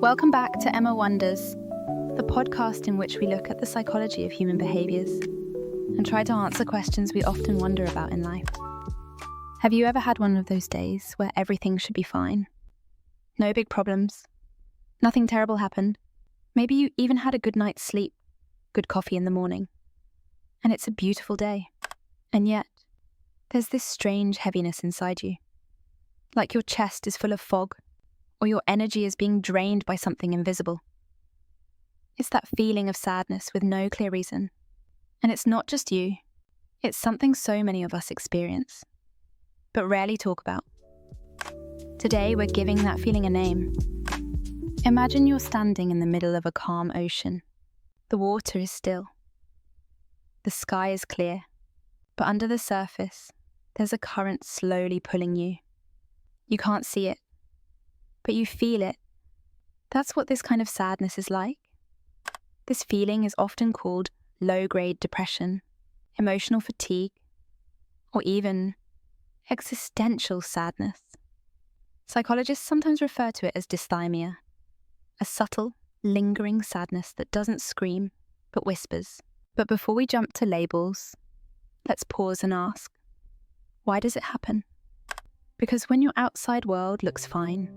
Welcome back to Emma Wonders, the podcast in which we look at the psychology of human behaviours and try to answer questions we often wonder about in life. Have you ever had one of those days where everything should be fine? No big problems. Nothing terrible happened. Maybe you even had a good night's sleep, good coffee in the morning. And it's a beautiful day. And yet, there's this strange heaviness inside you. Like your chest is full of fog, or your energy is being drained by something invisible. It's that feeling of sadness with no clear reason. And it's not just you. It's something so many of us experience, but rarely talk about. Today, we're giving that feeling a name. Imagine you're standing in the middle of a calm ocean. The water is still. The sky is clear, but under the surface, there's a current slowly pulling you. You can't see it, but you feel it. That's what this kind of sadness is like. This feeling is often called low-grade depression, emotional fatigue, or even existential sadness. Psychologists sometimes refer to it as dysthymia, a subtle, lingering sadness that doesn't scream, but whispers. But before we jump to labels, let's pause and ask, why does it happen? Because when your outside world looks fine,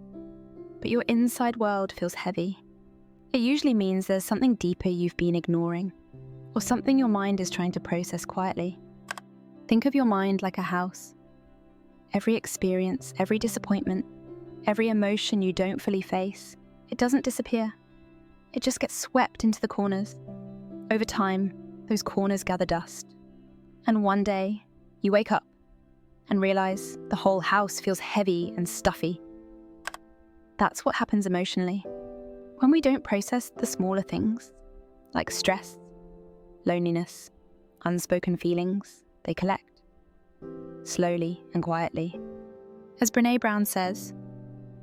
but your inside world feels heavy, it usually means there's something deeper you've been ignoring, or something your mind is trying to process quietly. Think of your mind like a house. Every experience, every disappointment, every emotion you don't fully face, it doesn't disappear. It just gets swept into the corners. Over time, those corners gather dust. And one day, you wake up and realize the whole house feels heavy and stuffy. That's what happens emotionally. When we don't process the smaller things, like stress, loneliness, unspoken feelings, they collect, slowly and quietly. As Brené Brown says,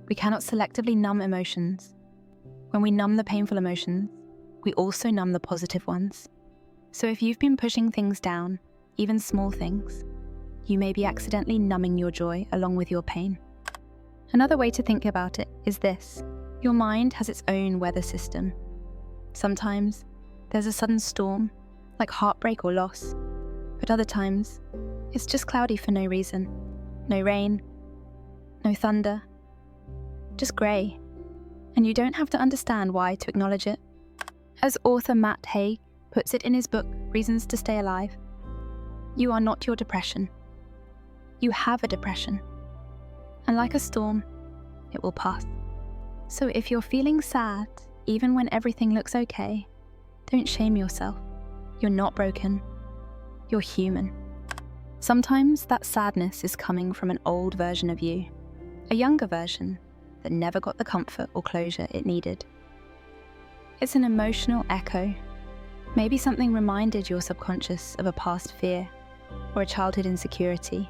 we cannot selectively numb emotions. When we numb the painful emotions, we also numb the positive ones. So if you've been pushing things down, even small things, you may be accidentally numbing your joy along with your pain. Another way to think about it is this. Your mind has its own weather system. Sometimes there's a sudden storm, like heartbreak or loss, but other times it's just cloudy for no reason. No rain, no thunder, just grey. And you don't have to understand why to acknowledge it. As author Matt Haig puts it in his book, Reasons to Stay Alive, you are not your depression. You have a depression. And like a storm, it will pass. So if you're feeling sad, even when everything looks okay, don't shame yourself. You're not broken. You're human. Sometimes that sadness is coming from an old version of you, a younger version that never got the comfort or closure it needed. It's an emotional echo. Maybe something reminded your subconscious of a past fear or a childhood insecurity,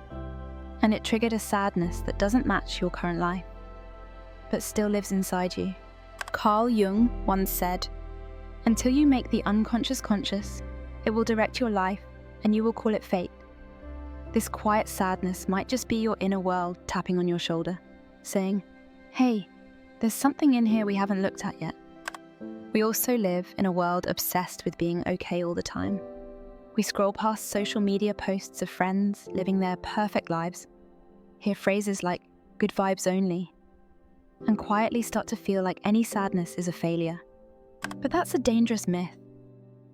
and it triggered a sadness that doesn't match your current life, but still lives inside you. Carl Jung once said, "Until you make the unconscious conscious, it will direct your life and you will call it fate." This quiet sadness might just be your inner world tapping on your shoulder, saying, "Hey, there's something in here we haven't looked at yet." We also live in a world obsessed with being okay all the time. We scroll past social media posts of friends living their perfect lives, hear phrases like "good vibes only," and quietly start to feel like any sadness is a failure. But that's a dangerous myth.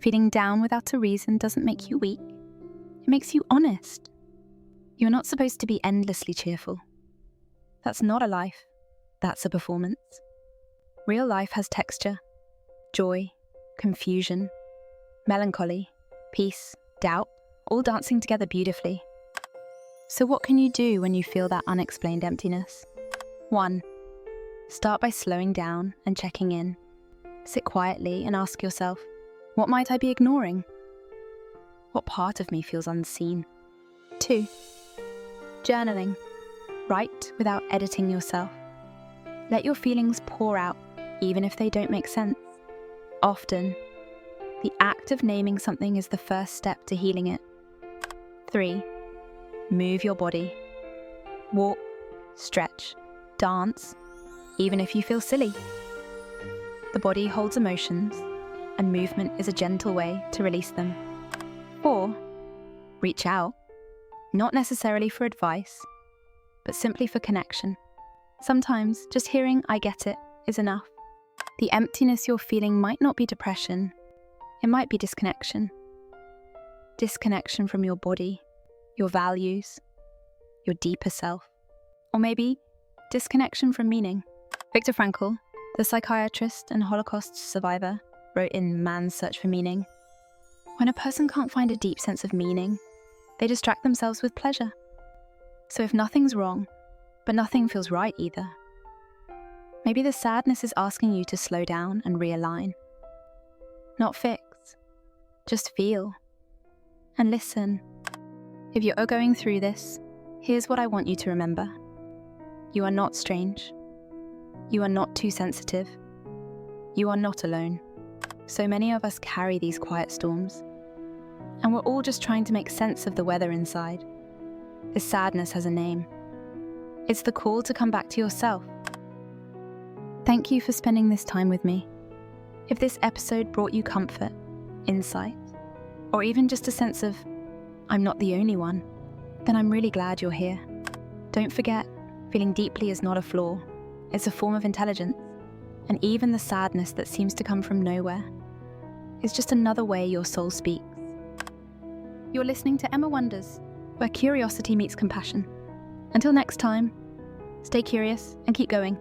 Feeling down without a reason doesn't make you weak. It makes you honest. You're not supposed to be endlessly cheerful. That's not a life. That's a performance. Real life has texture, joy, confusion, melancholy, peace, doubt, all dancing together beautifully. So what can you do when you feel that unexplained emptiness? 1. Start by slowing down and checking in. Sit quietly and ask yourself, what might I be ignoring? What part of me feels unseen? 2. Journaling. Write without editing yourself. Let your feelings pour out, even if they don't make sense. Often, the act of naming something is the first step to healing it. 3. Move your body. Walk, stretch, dance, even if you feel silly. The body holds emotions, and movement is a gentle way to release them. 4. Reach out, not necessarily for advice, but simply for connection. Sometimes just hearing "I get it" is enough. The emptiness you're feeling might not be depression, it might be disconnection. Disconnection from your body, your values, your deeper self. Or maybe disconnection from meaning. Viktor Frankl, the psychiatrist and Holocaust survivor, wrote in Man's Search for Meaning, "When a person can't find a deep sense of meaning, they distract themselves with pleasure. So if nothing's wrong, but nothing feels right either, maybe the sadness is asking you to slow down and realign. Not fix, just feel. And listen. If you're going through this, here's what I want you to remember. You are not strange. You are not too sensitive. You are not alone. So many of us carry these quiet storms, and we're all just trying to make sense of the weather inside. This sadness has a name. It's the call to come back to yourself. Thank you for spending this time with me. If this episode brought you comfort, insight, or even just a sense of, I'm not the only one, then I'm really glad you're here. Don't forget, feeling deeply is not a flaw. It's a form of intelligence. And even the sadness that seems to come from nowhere is just another way your soul speaks. You're listening to Emma Wonders, where curiosity meets compassion. Until next time, stay curious and keep going.